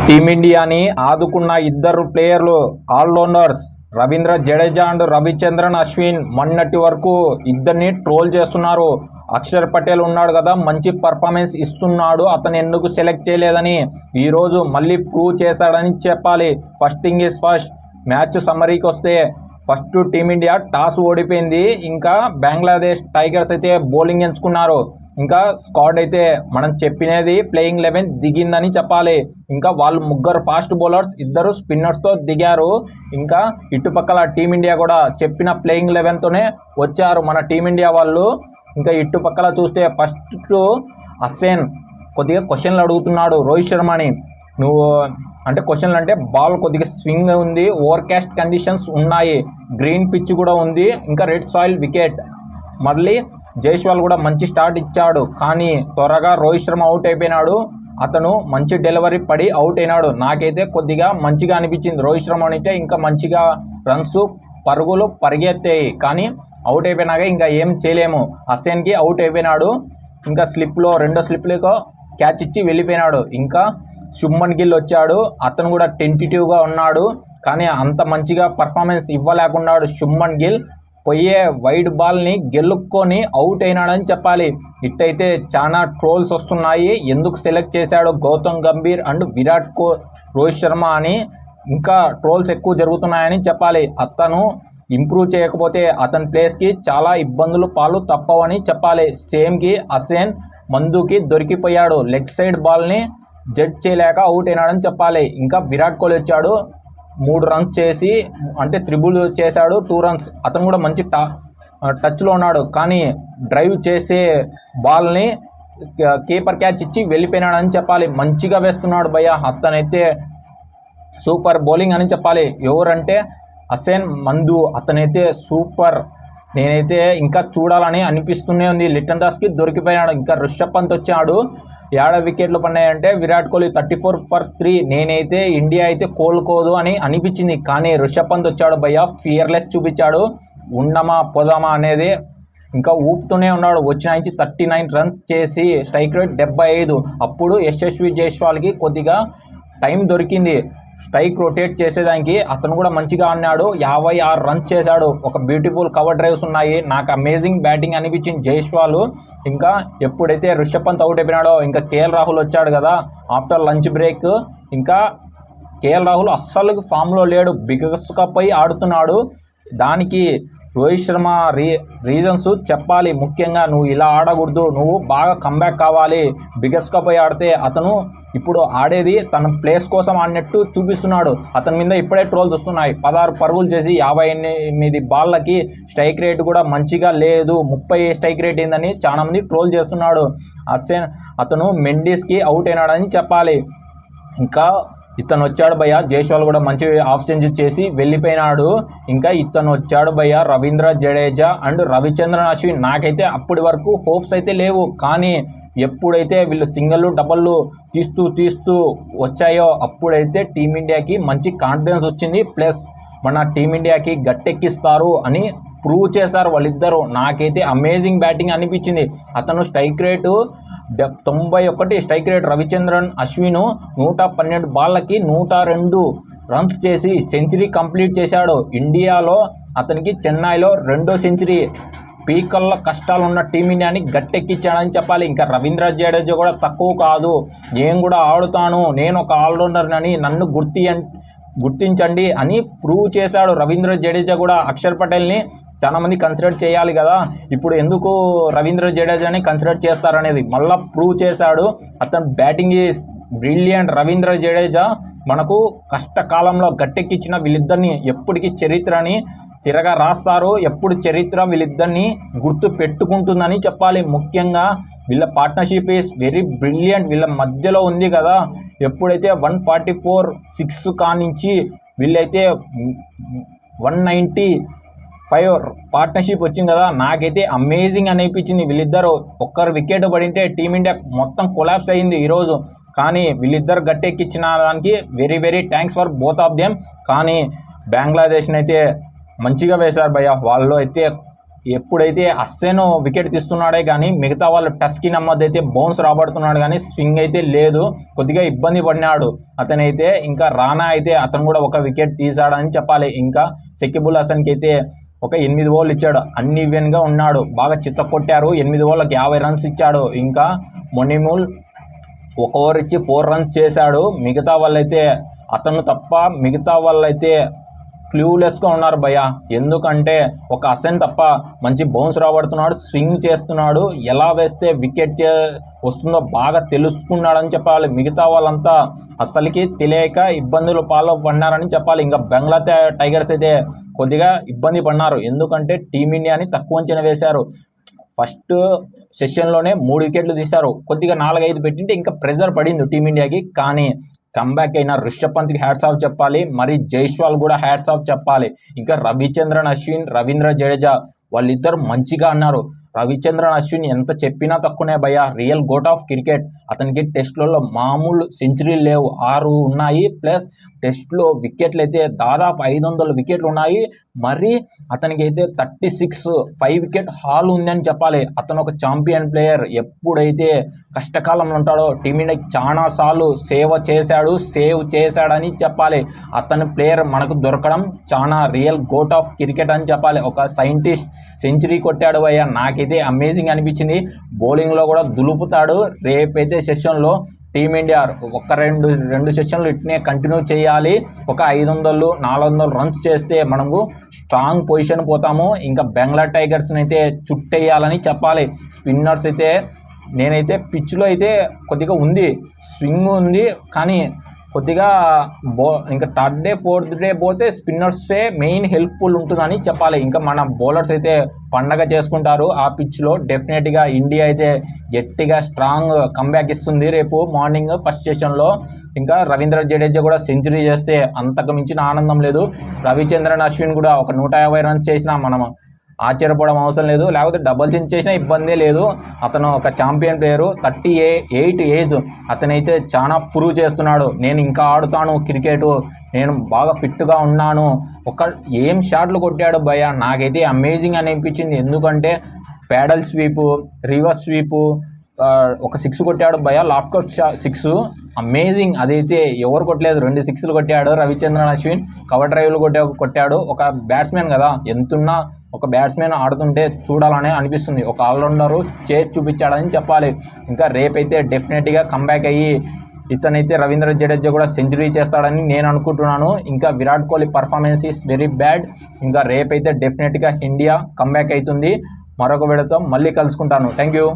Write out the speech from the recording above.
టీమిండియాని ఆదుకున్న ఇద్దరు ప్లేయర్లు ఆల్రౌండర్స్ రవీంద్ర జడేజా అండ్ రవిచంద్రన్ అశ్విన్ మొన్నటి వరకు ఇద్దరిని ట్రోల్ చేస్తున్నారు. అక్షర్ పటేల్ ఉన్నాడు కదా, మంచి పర్ఫార్మెన్స్ ఇస్తున్నాడు, అతను ఎందుకు సెలెక్ట్ చేయలేదని ఈరోజు మళ్ళీ ప్రూవ్ చేశాడని చెప్పాలి. First thing is first, match సమ్మరీకి వస్తే ఫస్ట్ టీమిండియా టాస్ ఓడిపోయింది. ఇంకా బంగ్లాదేశ్ టైగర్స్ అయితే బౌలింగ్ ఎంచుకున్నారు. ఇంకా స్క్వాడ్ అయితే మనం చెప్పినది ప్లేయింగ్ 11 దిగిందని చెప్పాలి. ఇంకా వాళ్ళు ముగ్గురు ఫాస్ట్ బౌలర్స్, ఇద్దరు స్పిన్నర్స్తో దిగారు. ఇంకా ఇటుపక్కల టీమిండియా కూడా చెప్పిన ప్లేయింగ్ 11తోనే వచ్చారు మన టీమిండియా వాళ్ళు. ఇంకా ఇటుపక్కల చూస్తే ఫస్ట్ అశ్విన్ కొద్దిగా క్వశ్చన్లు అడుగుతున్నాడు రోహిత్ శర్మని. నువ్వు అంటే క్వశ్చన్లు అంటే బాల్ కొద్దిగా స్వింగ్ ఉంది, ఓవర్కాస్ట్ కండిషన్స్ ఉన్నాయి, గ్రీన్ పిచ్ కూడా ఉంది, ఇంకా రెడ్ సాయిల్ వికెట్. మళ్ళీ జైస్వాల్ కూడా మంచి స్టార్ట్ ఇచ్చాడు, కానీ త్వరగా రోహిత్ శర్మ అవుట్ అయిపోయినాడు. అతను మంచి డెలివరీ పడి అవుట్ అయినాడు. నాకైతే కొద్దిగా మంచిగా అనిపించింది. రోహిత్ శర్మ అయితే ఇంకా మంచిగా రన్స్ పరుగులు పరిగెత్తాయి, కానీ అవుట్ అయిపోయినాక ఇంకా ఏం చేయలేము. అశ్విన్కి అవుట్ అయిపోయినాడు. ఇంకా స్లిప్లో రెండో స్లిప్లో క్యాచ్ ఇచ్చి వెళ్ళిపోయినాడు. ఇంకా శుభ్మన్ గిల్ వచ్చాడు, అతను కూడా టెంటేటివ్గా ఉన్నాడు, కానీ అంత మంచిగా పర్ఫార్మెన్స్ ఇవ్వలేకున్నాడు. శుభ్మన్ గిల్ పోయే వైడ్ బాల్ని గెలుక్కొని అవుట్ అయినాడని చెప్పాలి. ఇట్టయితే చాలా ట్రోల్స్ వస్తున్నాయి, ఎందుకు సెలెక్ట్ చేశాడు గౌతమ్ గంభీర్ అండ్ రోహిత్ శర్మ అని. ఇంకా ట్రోల్స్ ఎక్కువ జరుగుతున్నాయని చెప్పాలి. అతను ఇంప్రూవ్ చేయకపోతే అతని ప్లేస్కి చాలా ఇబ్బందులు పాలు తప్పవని చెప్పాలి. సేమ్కి అశ్విన్ మందుకి దొరికిపోయాడు, లెగ్ సైడ్ బాల్ని జడ్జ్ చేయలేక అవుట్ అయినాడని చెప్పాలి. ఇంకా విరాట్ కోహ్లీ వచ్చాడు, 3 రన్స్ చేసి అంటే త్రిబుల్ చేశాడు, 2 రన్స్. అతను కూడా మంచి టచ్లో ఉన్నాడు, కానీ డ్రైవ్ చేసే బాల్ని కీపర్ క్యాచ్ ఇచ్చి వెళ్ళిపోయినాడని చెప్పాలి. మంచిగా వేస్తున్నాడు భయ్య, అతనైతే సూపర్ బౌలింగ్ అని చెప్పాలి. ఎవరంటే అశ్విన్ మందు, అతనైతే సూపర్. నేనైతే ఇంకా చూడాలని అనిపిస్తూనే ఉంది. లిటన్ దాస్కి దొరికిపోయినాడు. ఇంకా రిషబ్ పంత్ వచ్చాడు, 7 వికెట్లు పడినాయంటే విరాట్ కోహ్లీ 34 for 3. నేనైతే ఇండియా అయితే కోలుకోదు అని అనిపించింది, కానీ రిషబ్ పంత్ వచ్చాడు భయ్య, ఫియర్లెస్ చూపించాడు. ఉండమా పోదామా అనేది ఇంకా ఊపుతూనే ఉన్నాడు. వచ్చిన నుంచి 39 రన్స్ చేసి స్ట్రైక్ రేట్ 75. అప్పుడు యశస్వి జైస్వాల్కి కొద్దిగా టైం దొరికింది స్ట్రైక్ రొటేట్ చేసేదానికి. అతను కూడా మంచిగా ఆడినాడు, 56 రన్స్ చేశాడు. ఒక బ్యూటిఫుల్ కవర్ డ్రైవ్స్ ఉన్నాయి. నాకు అమేజింగ్ బ్యాటింగ్ అనిపించింది జైస్వాల్. ఇంకా ఎప్పుడైతే రిషబ్ పంత్ అవుట్ అయిపోయినాడో ఇంకా కేఎల్ రాహుల్ వచ్చాడు కదా ఆఫ్టర్ లంచ్ బ్రేక్. ఇంకా కేఎల్ రాహుల్ అస్సలు ఫామ్లో లేడు, బిగస్కపోయి ఆడుతున్నాడు. దానికి రోహిత్ శర్మ రీజన్స్ చెప్పాలి. ముఖ్యంగా నువ్వు ఇలా ఆడకూడదు, నువ్వు బాగా కంబ్యాక్ కావాలి, బిగస్గా పోయి ఆడితే అతను ఇప్పుడు ఆడేది తన ప్లేస్ కోసం ఆడినట్టు చూపిస్తున్నాడు. అతని మీద ఇప్పుడే ట్రోల్స్ వస్తున్నాయి. 16 పరుగులు చేసి 58 బాళ్ళకి స్ట్రైక్ రేట్ కూడా మంచిగా లేదు, 30 స్ట్రైక్ రేట్ ఏందని చాలా మంది ట్రోల్ చేస్తున్నాడు. అతను మెండిస్కి అవుట్ అయినాడని చెప్పాలి. ఇంకా ఇతను వచ్చాడు భయ్య, జైస్వాల్ కూడా మంచి హాఫ్ సెంచరీ చేసి వెళ్ళిపోయినాడు. ఇంకా ఇతను వచ్చాడు భయ్య రవీంద్ర జడేజా అండ్ రవిచంద్రన్ అశ్విన్. నాకైతే అప్పటి వరకు హోప్స్ అయితే లేవు, కానీ ఎప్పుడైతే వీళ్ళు సింగిల్ డబల్ తీస్తూ వచ్చాయో అప్పుడైతే టీమిండియాకి మంచి కాన్ఫిడెన్స్ వచ్చింది. ప్లస్ మన టీమిండియాకి గట్టెక్కిస్తారు అని ప్రూవ్ చేశారు వాళ్ళిద్దరూ. నాకైతే అమేజింగ్ బ్యాటింగ్ అనిపించింది. అతను strike rate 91 strike rate, Ravichandran Ashwin 112 బాళ్ళకి 102 runs చేసి సెంచరీ కంప్లీట్ చేశాడు. ఇండియాలో అతనికి చెన్నైలో 2వ సెంచరీ. పీకల్లో కష్టాలున్న టీమిండియాని గట్టెక్కించాడని చెప్పాలి. ఇంకా రవీంద్ర జడేజా కూడా తక్కువ కాదు, నేను కూడా ఆడుతాను, నేను ఒక ఆల్రౌండర్ అని, నన్ను గుర్తించండి అని ప్రూవ్ చేశాడు రవీంద్ర జడేజా కూడా. అక్షర్ పటేల్ని చాలామంది కన్సిడర్ చేయాలి కదా, ఇప్పుడు ఎందుకు రవీంద్ర జడేజాని కన్సిడర్ చేస్తారనేది మళ్ళీ ప్రూవ్ చేశాడు. అతను batting is brilliant. Ravindra Jadeja మనకు కష్టకాలంలో గట్టెక్కించిన వీళ్ళిద్దరిని ఎప్పటికీ చరిత్రని తిరగా రాస్తారు. ఎప్పుడు చరిత్ర వీళ్ళిద్దరిని గుర్తు పెట్టుకుంటుందని చెప్పాలి. ముఖ్యంగా వీళ్ళ పార్ట్నర్షిప్ ఈజ్ వెరీ బ్రిలియంట్. వీళ్ళ మధ్యలో ఉంది కదా, ఎప్పుడైతే 144-6 కానించి వీళ్ళైతే 195 పార్ట్నర్షిప్ వచ్చింది కదా, నాకైతే అమేజింగ్ అనిపించింది. వీళ్ళిద్దరు ఒక్కరు వికెట్ పడింటే టీమిండియా మొత్తం కొలాప్స్ అయింది ఈరోజు. కానీ వీళ్ళిద్దరు గట్టెక్కించిన దానికి very very thanks for both of them. కానీ బంగ్లాదేశ్ని అయితే మంచిగా వేశారు భయ్య. వాళ్ళు అయితే ఎప్పుడైతే అస్సేను వికెట్ తీస్తున్నాడే కానీ మిగతా వాళ్ళు టస్కిన్ అహ్మద్ అయితే బౌన్స్ రాబడుతున్నాడు కానీ స్వింగ్ అయితే లేదు, కొద్దిగా ఇబ్బంది పడినాడు అతనైతే. ఇంకా రానా అయితే అతను కూడా ఒక వికెట్ తీసాడని చెప్పాలి. ఇంకా షకీబుల్ హసన్కి అయితే ఒక 8 ఓవర్లు ఇచ్చాడు, అన్ని ఈవెన్గా ఉన్నాడు, బాగా చిత్త కొట్టారు. 8 ఓవర్లకు 50 రన్స్ ఇచ్చాడు. ఇంకా మొనిముల్ 1 ఓవర్ ఇచ్చి 4 రన్స్ చేశాడు. మిగతా వాళ్ళైతే అతను తప్ప మిగతా వాళ్ళైతే క్లూలెస్గా ఉన్నారు భయ్య. ఎందుకంటే ఒక హసన్ తప్ప మంచి బౌన్స్ రాబడుతున్నాడు, స్వింగ్ చేస్తున్నాడు, ఎలా వేస్తే వికెట్ వస్తుందో బాగా తెలుసుకున్నాడని చెప్పాలి. మిగతా వాళ్ళంతా అస్సలకి తెలియక ఇబ్బందులు పడినారని చెప్పాలి. ఇంకా బెంగళూరు టైగర్స్ అయితే కొద్దిగా ఇబ్బంది పడినారు, ఎందుకంటే టీమిండియాని తక్కువ అంచనా వేశారు. ఫస్ట్ సెషన్లోనే 3 వికెట్లు తీశారు, కొద్దిగా 4-5 పెట్టింటే ఇంకా ప్రెజర్ పడింది టీమిండియాకి. కానీ కంబ్యాక్ అయిన రిషబ్ పంత్కి హ్యాట్స్ ఆఫ్ చెప్పాలి, మరి జైస్వాల్ కూడా హ్యాట్స్ ఆఫ్ చెప్పాలి. ఇంకా రవిచంద్రన్ అశ్విన్, రవీంద్ర జడేజా వాళ్ళిద్దరు మంచిగా అన్నారు. రవిచంద్రన్ అశ్విన్ ఎంత చెప్పినా తక్కువనే భయ్య, రియల్ గోట్ ఆఫ్ క్రికెట్. అతనికి టెస్ట్లలో మామూలు సెంచరీలు లేవు, 6 ఉన్నాయి. ప్లస్ టెస్ట్లో వికెట్లు అయితే దాదాపు 500 వికెట్లు ఉన్నాయి. మరి అతనికి అయితే 36 5 వికెట్ హాల్ ఉందని చెప్పాలి. అతను ఒక ఛాంపియన్ ప్లేయర్, ఎప్పుడైతే కష్టకాలంలో ఉంటాడో టీమిండియాకి చాలా సార్లు సేవ్ చేశాడని చెప్పాలి. అతని ప్లేయర్ మనకు దొరకడం చాలా రియల్ గోట్ ఆఫ్ క్రికెట్ అని చెప్పాలి. ఒక సైంటిస్ట్ సెంచరీ కొట్టాడు భయ్య, నాకైతే అమేజింగ్ అనిపించింది. బౌలింగ్లో కూడా దులుపుతాడు. రేపైతే సెషన్లో టీమిండియా ఒక రెండు సెషన్లు ఇట్నే కంటిన్యూ చేయాలి. ఒక 500-400 రన్స్ చేస్తే మనకు స్ట్రాంగ్ పొజిషన్ పోతాము. ఇంకా బెంగళూరు టైగర్స్ని అయితే చుట్టేయాలని చెప్పాలి. స్పిన్నర్స్ అయితే నేనైతే పిచ్లో అయితే కొద్దిగా ఉంది, స్వింగ్ ఉంది, కానీ కొద్దిగా ఇంకా 3rd డే 4th డే పోతే స్పిన్నర్సే మెయిన్ హెల్ప్ఫుల్ ఉంటుందని చెప్పాలి. ఇంకా మన బౌలర్స్ అయితే పండగ చేసుకుంటారు ఆ పిచ్లో. డెఫినెట్గా ఇండియా అయితే గట్టిగా స్ట్రాంగ్ కంబ్యాక్ ఇస్తుంది రేపు మార్నింగ్ ఫస్ట్ సెషన్లో. ఇంకా రవీంద్ర జడేజా కూడా సెంచరీ చేస్తే అంతకు మించిన ఆనందం లేదు. రవిచంద్రన్ అశ్విన్ కూడా ఒక 150 రన్స్ చేసినా మనం ఆశ్చర్యపోవడం అవసరం లేదు, లేకపోతే డబుల్ సెంచరీ చేసినా ఇబ్బందే లేదు. అతను ఒక ఛాంపియన్ ప్లేయరు, 38 ఏజ్. అతనైతే చాలా ప్రూవ్ చేస్తున్నాడు, నేను ఇంకా ఆడుతాను క్రికెట్, నేను బాగా ఫిట్గా ఉన్నాను. ఏం షాట్లు కొట్టాడు భయ్య, నాకైతే అమేజింగ్ అనిపించింది. ఎందుకంటే ప్యాడల్ స్వీపు, రివర్స్ స్వీపు, ఒక 6 కొట్టాడు భయ్య, లాఫ్ట్ కట్ 6 అమేజింగ్. అదైతే ఎవరు కొట్టలేదు, 2 6లు కొట్టాడు రవిచంద్రన్ అశ్విన్. కవర్ డ్రైవ్లు కొట్టాడు. ఒక బ్యాట్స్మెన్ కదా, ఎంతున్నా ఒక బ్యాట్స్మెన్ ఆడుతుంటే చూడాలనే అనిపిస్తుంది. ఒక ఆల్రౌండరు చేసి చూపించాడని చెప్పాలి. ఇంకా రేపైతే డెఫినెట్గా కంబ్యాక్ అయ్యి ఇతనైతే రవీంద్ర జడేజా కూడా సెంచరీ చేస్తాడని నేను అనుకుంటున్నాను. ఇంకా Virat Kohli performance is very bad. ఇంకా రేపైతే డెఫినెట్గా ఇండియా కంబ్యాక్ అవుతుంది. మరొక విడతో మళ్ళీ కలుసుకుంటాను. Thank you.